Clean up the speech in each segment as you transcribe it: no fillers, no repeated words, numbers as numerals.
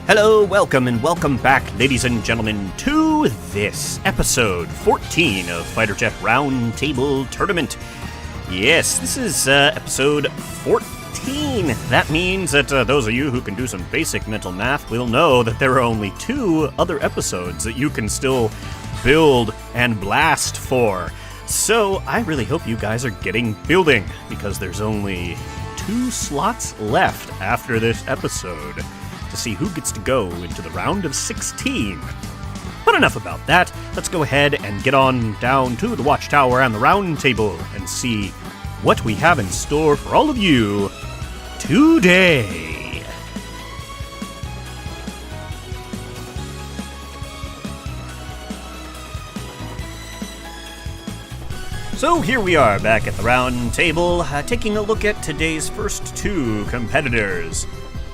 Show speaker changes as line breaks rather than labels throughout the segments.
Hello, welcome, and welcome back, ladies and gentlemen, to this episode 14 of FJRT2 Roundtable Tournament. Yes, this is episode 14. That means that those of you who can do some basic mental math will know that there are only 2 other episodes that you can still build and blast for. So I really hope you guys are getting building, because there's only 2 slots left after this episode to see who gets to go into the round of 16. But enough about that. Let's go ahead and get on down to the Watchtower and the Round Table and see what we have in store for all of you today. So here we are back at the Round Table, taking a look at today's first 2 competitors.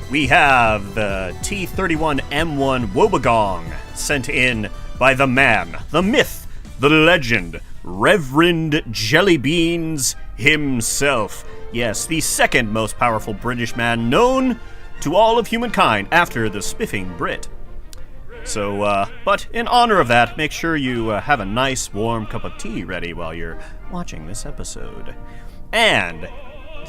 We have the T31M1 Woebegong, sent in by the man, the myth, the legend, Reverend Jellybeans himself. Yes, the second most powerful British man known to all of humankind after the spiffing Brit. So, but in honor of that, make sure you have a nice warm cup of tea ready while you're watching this episode. And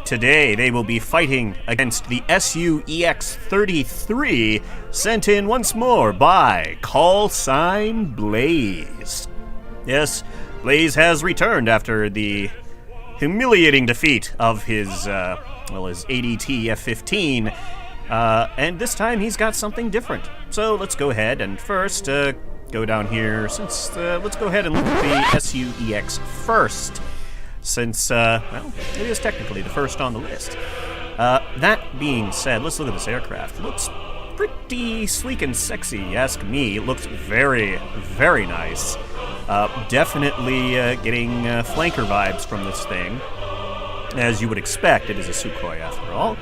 today they will be fighting against the SUEX33, sent in once more by Callsign Blaze. Yes, Blaze has returned after the humiliating defeat of his ADT F15, and this time he's got something different. So let's go ahead and first go down here, since let's go ahead and look at the SUEX first, since, well, it is technically the first on the list. That being said, let's look at this aircraft. It looks pretty sleek and sexy, ask me. It looks very, very nice. Definitely getting flanker vibes from this thing. As you would expect, it is a Sukhoi after all,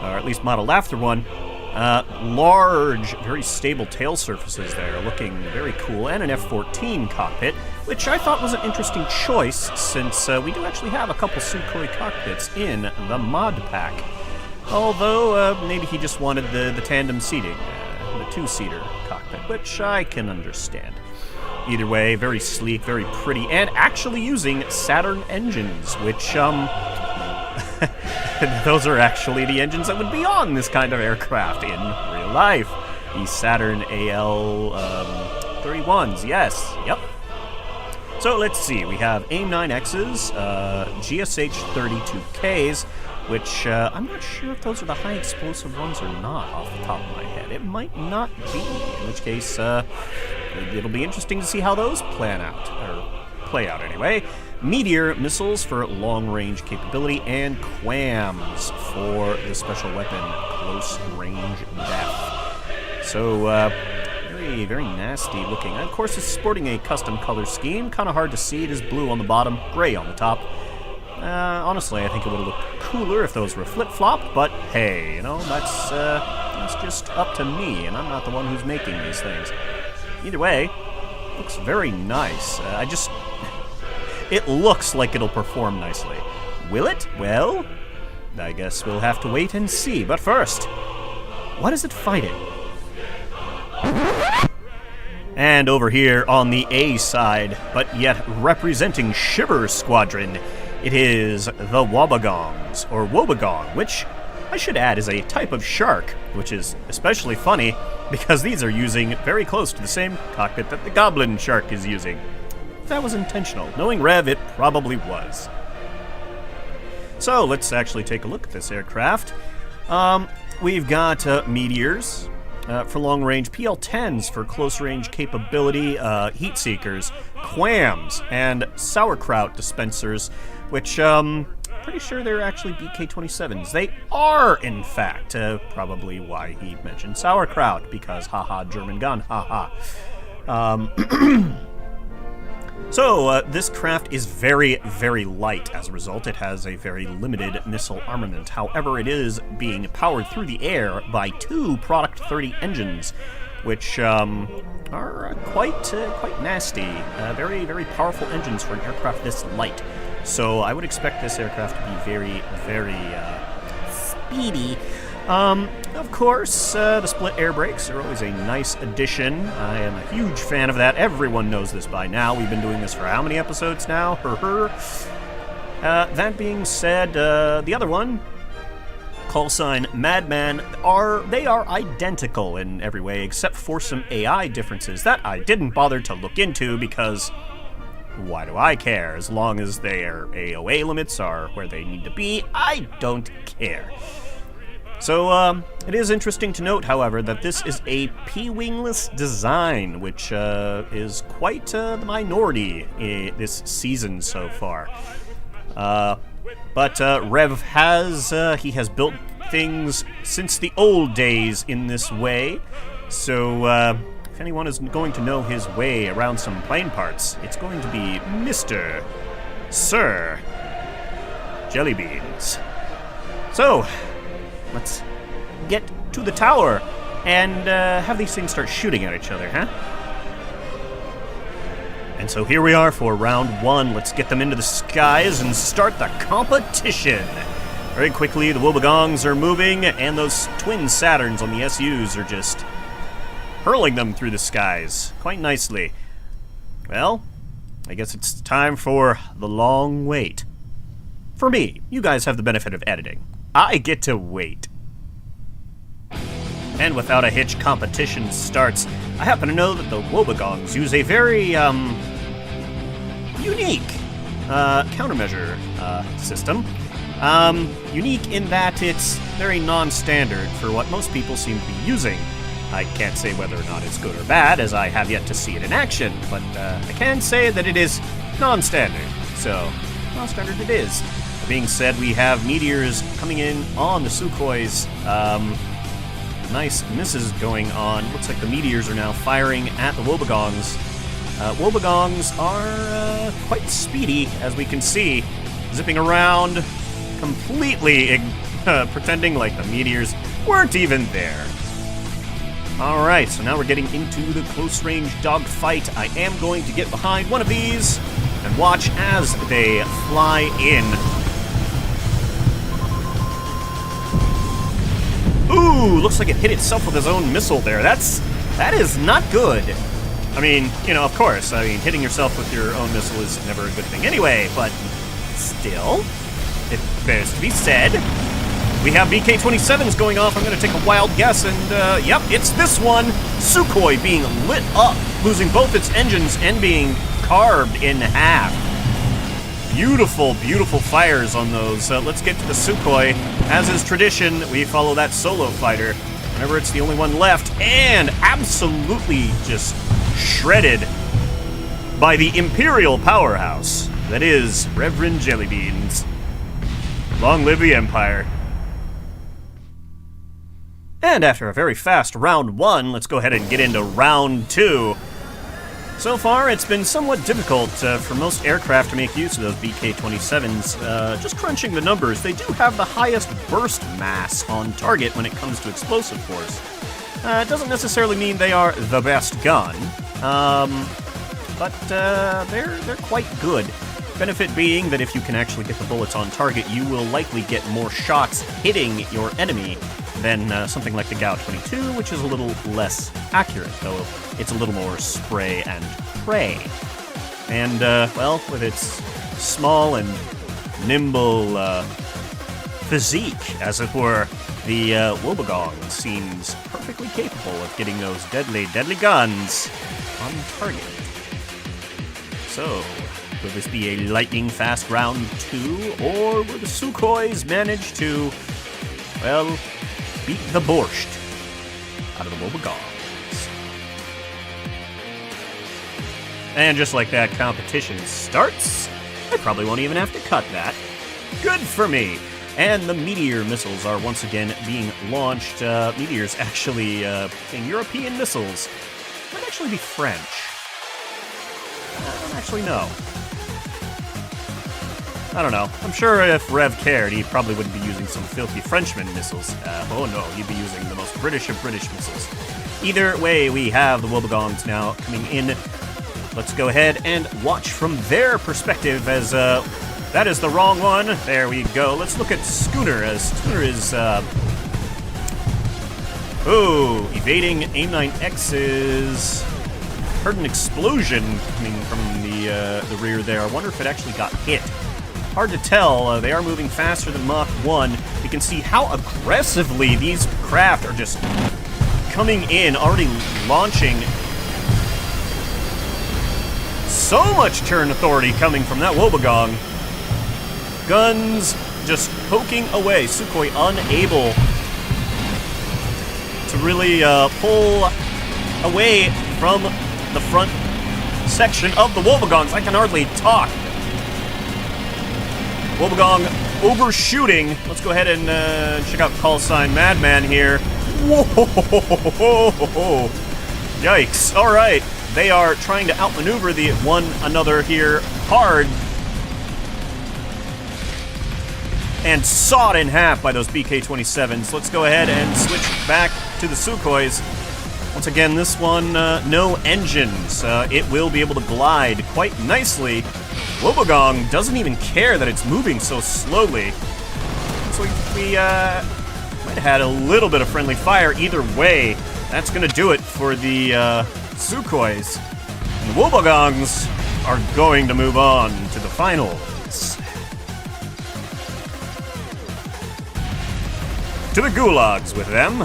or at least modeled after one. Large, very stable tail surfaces there, looking very cool, and an F-14 cockpit, which I thought was an interesting choice, since we do actually have a couple Sukhoi cockpits in the mod pack. Although, maybe he just wanted the tandem seating, the 2-seater cockpit, which I can understand. Either way, very sleek, very pretty, and actually using Saturn engines, which, those are actually the engines that would be on this kind of aircraft in real life. The Saturn AL-31s, yes, yep. So let's see, we have AIM-9Xs, GSH-32Ks, which I'm not sure if those are the high explosive ones or not off the top of my head. It might not be, in which case it'll be interesting to see how those play out anyway. Meteor missiles for long-range capability, and QAMs for the special weapon, close-range death. So, very, very nasty looking. And of course, it's sporting a custom color scheme. Kind of hard to see. It is blue on the bottom, gray on the top. Honestly, I think it would have looked cooler if those were flip-flop, but hey, you know, that's just up to me, and I'm not the one who's making these things. Either way, looks very nice. It looks like it'll perform nicely. Will it? Well, I guess we'll have to wait and see. But first, what is it fighting? And over here on the A side, but yet representing Shiver Squadron, it is the Wobegongs, or Woebegong, which I should add is a type of shark, which is especially funny because these are using very close to the same cockpit that the Goblin Shark is using. That was intentional. Knowing Rev, it probably was. So let's actually take a look at this aircraft. We've got Meteors for long-range, PL-10s for close-range capability, heat seekers, QAMs, and sauerkraut dispensers, which pretty sure they're actually BK-27s. They are, in fact, probably why he mentioned sauerkraut, because haha, German gun, haha. So, this craft is very, very light. As a result, it has a very limited missile armament. However, it is being powered through the air by 2 Product 30 engines, which are quite nasty. Very, very powerful engines for an aircraft this light. So I would expect this aircraft to be very, very speedy. Of course, the split air brakes are always a nice addition. I am a huge fan of that. Everyone knows this by now. We've been doing this for how many episodes now? That being said, the other one, call sign Madman, they are identical in every way except for some AI differences that I didn't bother to look into because why do I care? As long as their AOA limits are where they need to be, I don't care. So, it is interesting to note, however, that this is a P-wingless design, which is quite the minority this season so far. But Rev he has built things since the old days in this way, so if anyone is going to know his way around some plane parts, it's going to be Mr. Sir Jellybeans. So, let's get to the tower and have these things start shooting at each other, huh? And so here we are for round 1. Let's get them into the skies and start the competition. Very quickly, the Wobegongs are moving, and those twin Saturns on the SUs are just hurling them through the skies quite nicely. Well, I guess it's time for the long wait. For me, you guys have the benefit of editing. I get to wait. And without a hitch, competition starts. I happen to know that the Wobegongs use a very, unique countermeasure system. Unique in that it's very non-standard for what most people seem to be using. I can't say whether or not it's good or bad, as I have yet to see it in action, but I can say that it is non-standard. So, non-standard it is. That being said, we have meteors coming in on the Sukhois. Nice misses going on. Looks like the meteors are now firing at the Wobegongs. Wobegongs are quite speedy, as we can see, zipping around, completely pretending like the meteors weren't even there. Alright, so now we're getting into the close-range dogfight. I am going to get behind one of these and watch as they fly in. Ooh, looks like it hit itself with its own missile there. That is not good. I mean, you know, of course, hitting yourself with your own missile is never a good thing anyway, but still, it bears to be said. We have BK-27s going off. I'm going to take a wild guess, and yep, it's this one. Sukhoi being lit up, losing both its engines and being carved in half. Beautiful, beautiful fires on those. Let's get to the Sukhoi. As is tradition, we follow that solo fighter whenever it's the only one left, and absolutely just shredded by the Imperial powerhouse that is Reverend Jellybeans. Long live the Empire. And after a very fast round 1, let's go ahead and get into round 2. So far, it's been somewhat difficult for most aircraft to make use of those BK-27s. Just crunching the numbers, they do have the highest burst mass on target when it comes to explosive force. It doesn't necessarily mean they are the best gun, but they're quite good. Benefit being that if you can actually get the bullets on target, you will likely get more shots hitting your enemy than something like the Gao-22, which is a little less accurate, though it's a little more spray and pray. And, well, with its small and nimble physique, as it were, the Wobegong seems perfectly capable of getting those deadly, deadly guns on target. So, will this be a lightning-fast round 2, or will the Sukhois manage to, well, beat the borscht out of the Wobegongs? And just like that, competition starts. I probably won't even have to cut that. Good for me. And the Meteor missiles are once again being launched. Meteors actually being European missiles. Might actually be French. I don't actually know. I don't know. I'm sure if Rev cared, he probably wouldn't be using some filthy Frenchman missiles. Oh no, he'd be using the most British of British missiles. Either way, we have the Wobegongs now coming in. Let's go ahead and watch from their perspective as, that is the wrong one. There we go. Let's look at Schooner, as Schooner is, Oh, evading AIM-9X's. Heard an explosion coming from the rear there. I wonder if it actually got hit. Hard to tell. They are moving faster than Mach 1. You can see how aggressively these craft are just coming in, already launching. So much turn authority coming from that Woebegong. Guns just poking away. Sukhoi unable to really pull away from the front section of the Woebegongs. I can hardly talk. Woebegong overshooting. Let's go ahead and check out call sign Madman here. Whoa! Yikes. All right. They are trying to outmaneuver the one another here hard. And sawed in half by those BK-27s. Let's go ahead and switch back to the Sukhois. Once again, this one, no engines. It will be able to glide quite nicely. Woebegong doesn't even care that it's moving so slowly. So we might have had a little bit of friendly fire either way. That's going to do it for the Sukhois. And the Woebegongs are going to move on to the finals. To the gulags with them.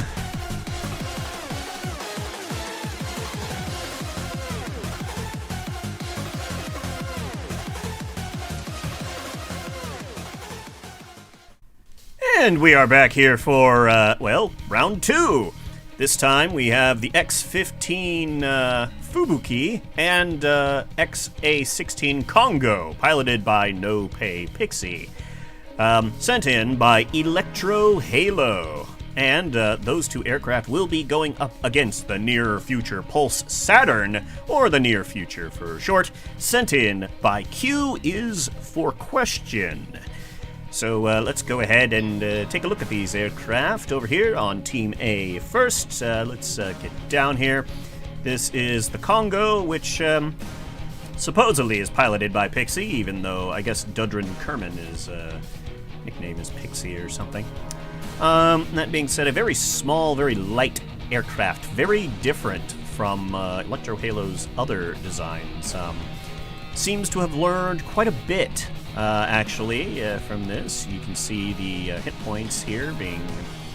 And we are back here for, well, round 2. This time we have the X-15 Fubuki and XA-16 Congo, piloted by No Pay Pixie. Sent in by Electro Halo. And those two aircraft will be going up against the near future Pulse Saturn, or the near future for short, sent in by Q is for question. So let's go ahead and take a look at these aircraft over here on Team A first. Let's get down here. This is the Congo, which supposedly is piloted by Pixie, even though I guess Dudrin Kerman is nickname is Pixie or something. That being said, a very small, very light aircraft, very different from Electro Halo's other designs. Seems to have learned quite a bit, actually, from this. You can see the hit points here being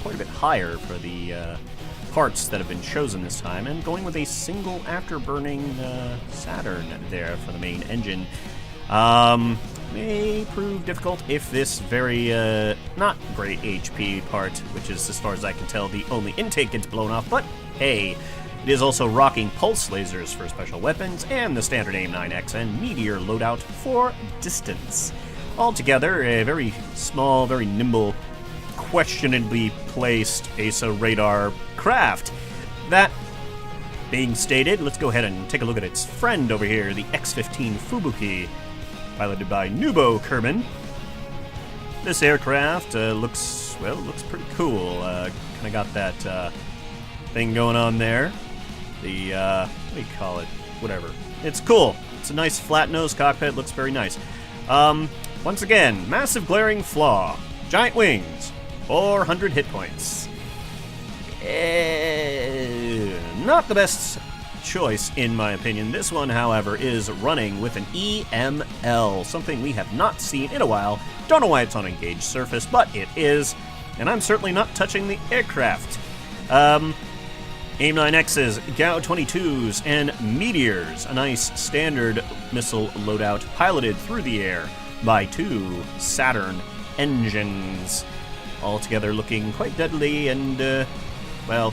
quite a bit higher for the parts that have been chosen this time, and going with a single afterburning Saturn there for the main engine. May prove difficult if this very, not great HP part, which is, as far as I can tell, the only intake gets blown off, but hey, it is also rocking pulse lasers for special weapons, and the standard AIM-9X and Meteor loadout for distance. Altogether, a very small, very nimble, questionably placed ASA radar craft. That being stated, let's go ahead and take a look at its friend over here, the X-15 Fubuki, piloted by Nubo Kerman. This aircraft looks pretty cool. Kind of got that thing going on there. The, what do you call it? Whatever. It's cool. It's a nice flat nose cockpit. Looks very nice. Once again, massive glaring flaw. Giant wings. 400 hit points. Not the best choice, in my opinion. This one, however, is running with an EML, something we have not seen in a while. Don't know why it's on engaged surface, but it is, and I'm certainly not touching the aircraft. AIM-9X's, GAU-22s, and Meteors, a nice standard missile loadout piloted through the air by 2 Saturn engines. Altogether looking quite deadly and, well,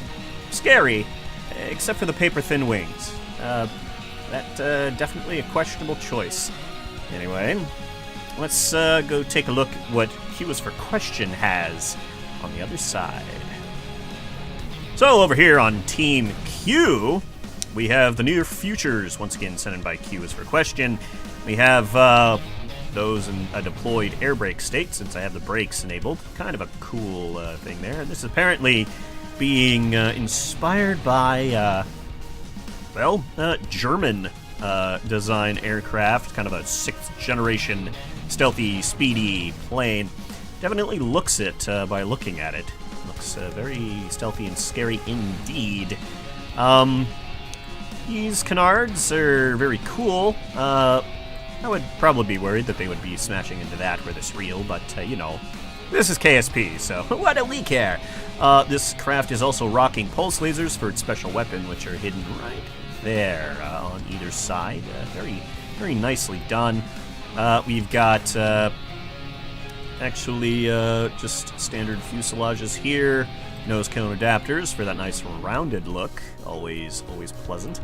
scary. Except for the paper-thin wings. Definitely a questionable choice. Anyway, let's go take a look at what Q is for question has on the other side. So over here on Team Q, we have the near futures, once again sent in by Q is for question. We have those in a deployed air brake state, since I have the brakes enabled. Kind of a cool thing there. And this is apparently being inspired by, German design aircraft, kind of a 6th generation stealthy, speedy plane. Definitely looks it by looking at it. On the looks very stealthy and scary indeed. These canards are very cool. I would probably be worried that they would be smashing into that where it's real, but, you know, this is KSP, so what do we care? This craft is also rocking pulse lasers for its special weapon, which are hidden right there on either side. Very, very nicely done. We've got just standard fuselages here. Nose cone adapters for that nice rounded look. Always pleasant.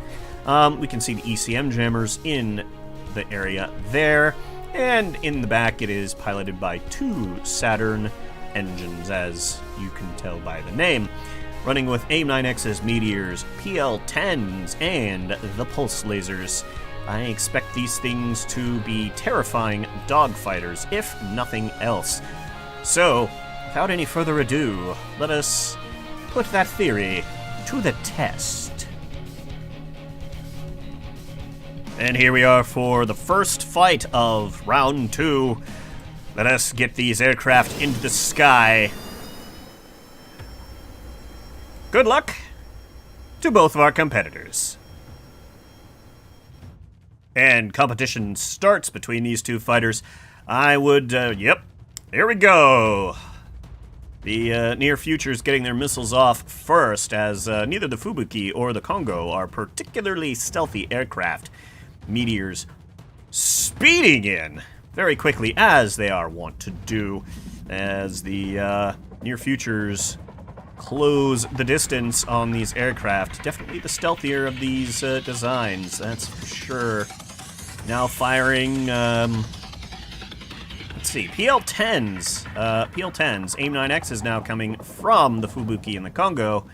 We can see the ECM jammers in the area there. And in the back, it is piloted by 2 Saturn engines, as you can tell by the name. Running with AIM-9X's Meteors, PL-10s, and the Pulse Lasers. I expect these things to be terrifying dogfighters, if nothing else. So, without any further ado, let us put that theory to the test. And here we are for the first fight of round 2. Let us get these aircraft into the sky. Good luck to both of our competitors. And competition starts between these two fighters. Yep, there we go. The near future's getting their missiles off first, as neither the Fubuki or the Kongo are particularly stealthy aircraft. Meteors speeding in very quickly, as they are wont to do, as the near futures close the distance on these aircraft. Definitely the stealthier of these designs, that's for sure. Now firing, let's see, PL-10s. AIM-9X is now coming from the Fubuki and the Kongo.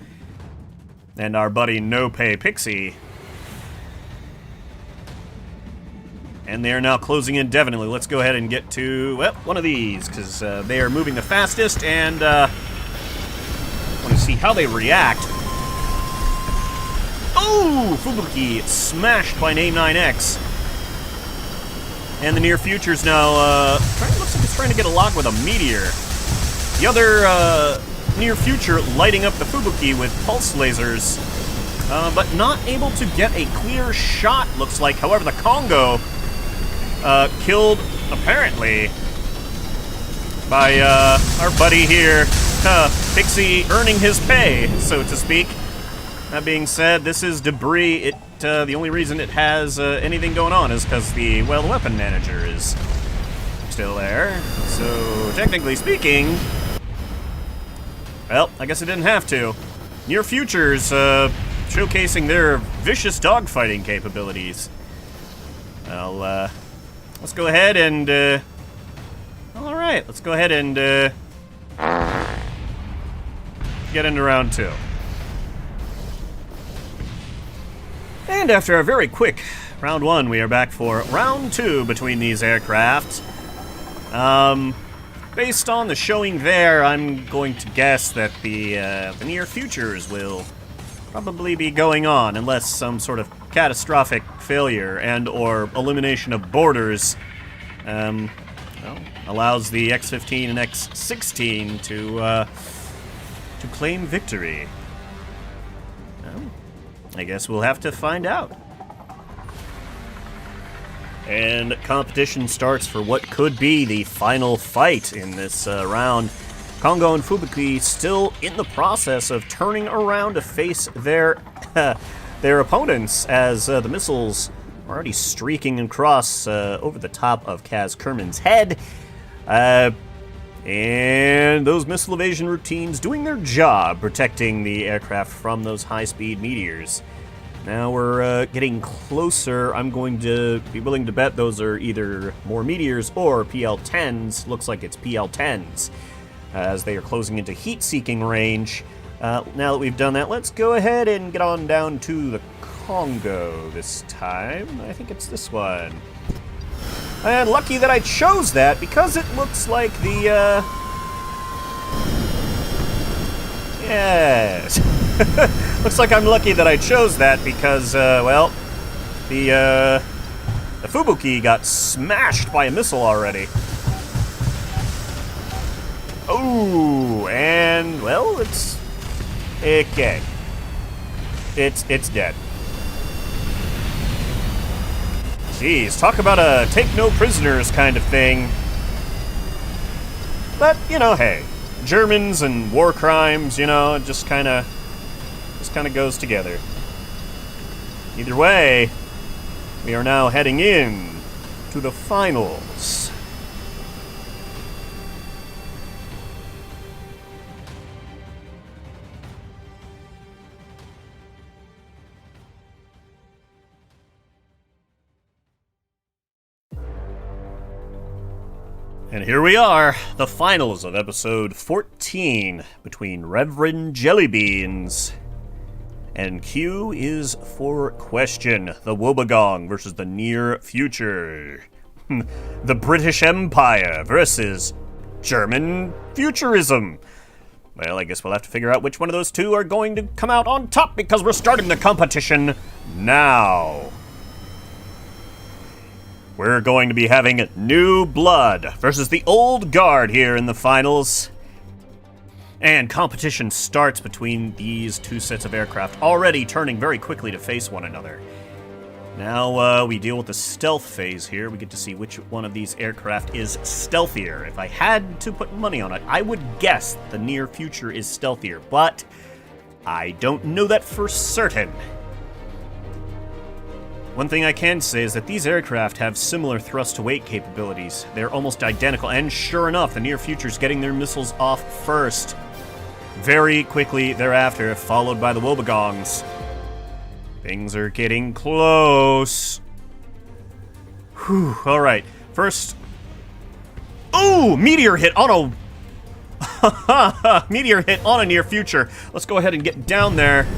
And our buddy No Pay Pixie. And they are now closing in definitely. Let's go ahead and get to, well, one of these, because they are moving the fastest, and I want to see how they react. Oh! Fubuki smashed by an AIM-9X. And the near future's now, looks like it's trying to get a lock with a meteor. The other near future lighting up the Fubuki with pulse lasers, but not able to get a clear shot, looks like. However, the Kongo killed, apparently, by our buddy here, Pixie earning his pay, so to speak. That being said, this is debris. The only reason it has anything going on is because the weapon manager is still there. So, technically speaking, well, I guess it didn't have to. Near Futures showcasing their vicious dogfighting capabilities. Well, let's go ahead and, alright, let's go ahead and, get into round 2. And after a very quick round 1, we are back for round 2 between these aircraft. Based on the showing there, I'm going to guess that the near futures will probably be going on, unless some sort of catastrophic failure and or elimination of borders allows the X-15 and X-16 to claim victory. Well, I guess we'll have to find out. And competition starts for what could be the final fight in this round. Kongo and Fubuki still in the process of turning around to face their opponents, as the missiles are already streaking across over the top of Kaz Kerman's head. And those missile evasion routines doing their job, protecting the aircraft from those high-speed meteors. Now we're getting closer. I'm going to be willing to bet those are either more meteors or PL-10s. Looks like it's PL-10s, as they are closing into heat-seeking range. Now that we've done that, let's go ahead and get on down to the Kongo this time. I think it's this one. And lucky that I chose that, because it looks like the, yes. Looks like I'm lucky that I chose that, because, well, the Fubuki got smashed by a missile already. Oh, and, well, it's... okay. It's dead. Jeez, talk about a take no prisoners kind of thing. But, you know, hey, Germans and war crimes, you know, it just kind of goes together. Either way, we are now heading in to the finals. And here we are, the finals of episode 14 between Reverend Jellybeans and Q is for question. The Wobbegong versus the Near Future. The British Empire versus German Futurism. Well, I guess we'll have to figure out which one of those two are going to come out on top because we're starting the competition now. We're going to be having New Blood versus the Old Guard here in the finals. And competition starts between these two sets of aircraft, already turning very quickly to face one another. Now we deal with the stealth phase here. We get to see which one of these aircraft is stealthier. If I had to put money on it, I would guess the Near Future is stealthier, but I don't know that for certain. One thing I can say is that these aircraft have similar thrust-to-weight capabilities. They're almost identical, and sure enough, the Near Future's getting their missiles off first. Very quickly thereafter, followed by the Wobegongs. Things are getting close. Whew, alright. First... ooh! Meteor hit on a... meteor hit on a Near Future. Let's go ahead and get down there.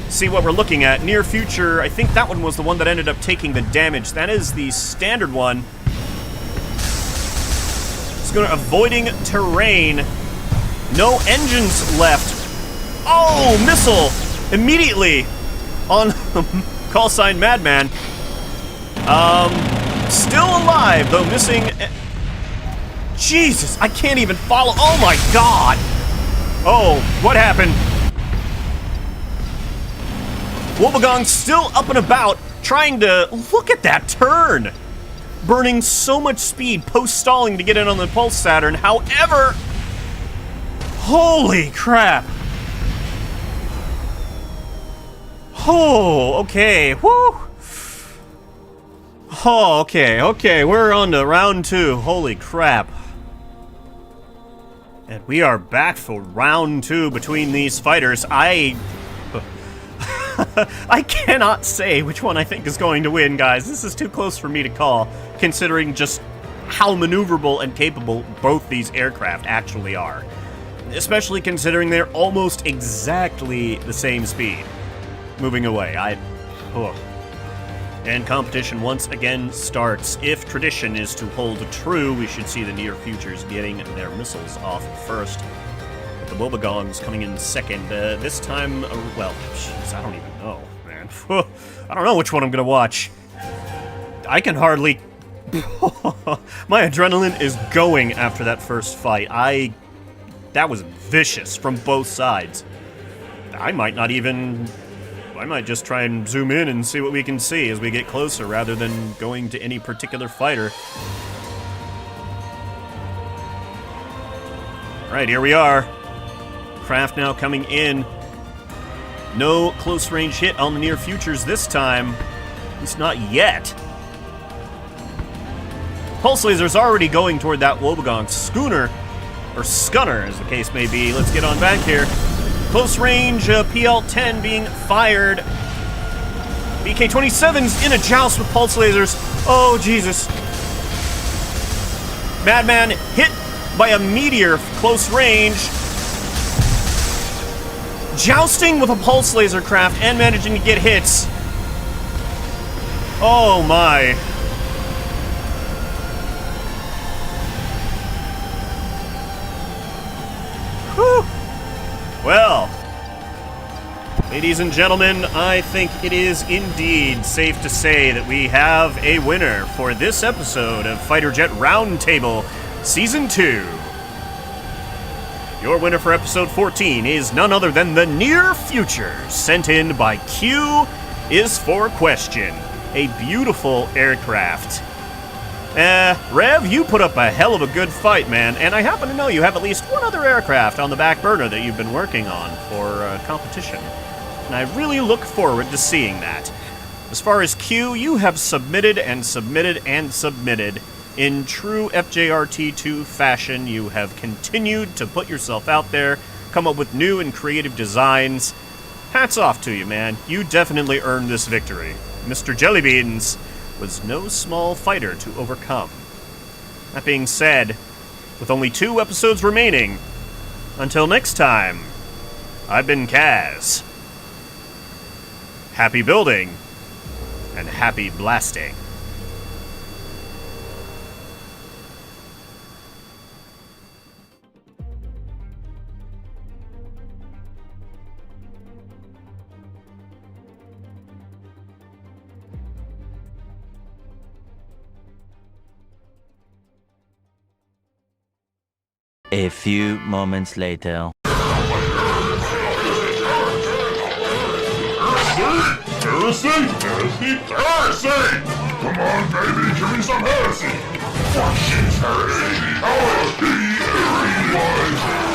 See what we're looking at. Near Future, I think that one was the one that ended up taking the damage. That is the standard one. It's going to avoiding terrain. No engines left. Oh, missile! Immediately on call sign Madman. Still alive, though missing. Jesus, I can't even follow. Oh my God! Oh, what happened? Wobbegong still up and about, trying to... look at that turn! Burning so much speed, post-stalling to get in on the Pulse Saturn. However... holy crap! Oh, okay. Woo! Oh, okay. We're on to round 2. Holy crap. And we are back for round 2 between these fighters. I cannot say which one I think is going to win, guys. This is too close for me to call, considering just how maneuverable and capable both these aircraft actually are. Especially considering they're almost exactly the same speed. Moving away, And competition once again starts. If tradition is to hold true, we should see the Near Futures getting their missiles off first. The Wobegongs coming in second. This time, well, jeez, I don't even know, man. I don't know which one I'm gonna watch. I can hardly... my adrenaline is going after that first fight. That was vicious from both sides. I might just try and zoom in and see what we can see as we get closer rather than going to any particular fighter. Alright, here we are. Craft now coming in. No close range hit on the Near Futures this time. At least not yet. Pulse laser's already going toward that Wobbegong schooner, or scunner as the case may be. Let's get on back here. Close range PL-10 being fired. BK-27's in a joust with pulse lasers. Oh, Jesus. Madman hit by a meteor close range. Jousting with a pulse laser craft and managing to get hits. Oh my. Whew. Well, ladies and gentlemen, I think it is indeed safe to say that we have a winner for this episode of Fighter Jet Roundtable Season 2. Your winner for episode 14 is none other than the near future, sent in by Q is for question. A beautiful aircraft. Rev, you put up a hell of a good fight, man, and I happen to know you have at least one other aircraft on the back burner that you've been working on for competition. And I really look forward to seeing that. As far as Q, you have submitted and submitted and submitted. In true FJRT2 fashion, you have continued to put yourself out there, come up with new and creative designs. Hats off to you, man. You definitely earned this victory. Mr. Jellybeans was no small fighter to overcome. That being said, with only 2 episodes remaining, until next time, I've been Kaz. Happy building, and happy blasting.
A few moments later.
Heresy! Heresy! Heresy! Come on, baby, give me some heresy! Fuck shit, heresy! LSD, everyone!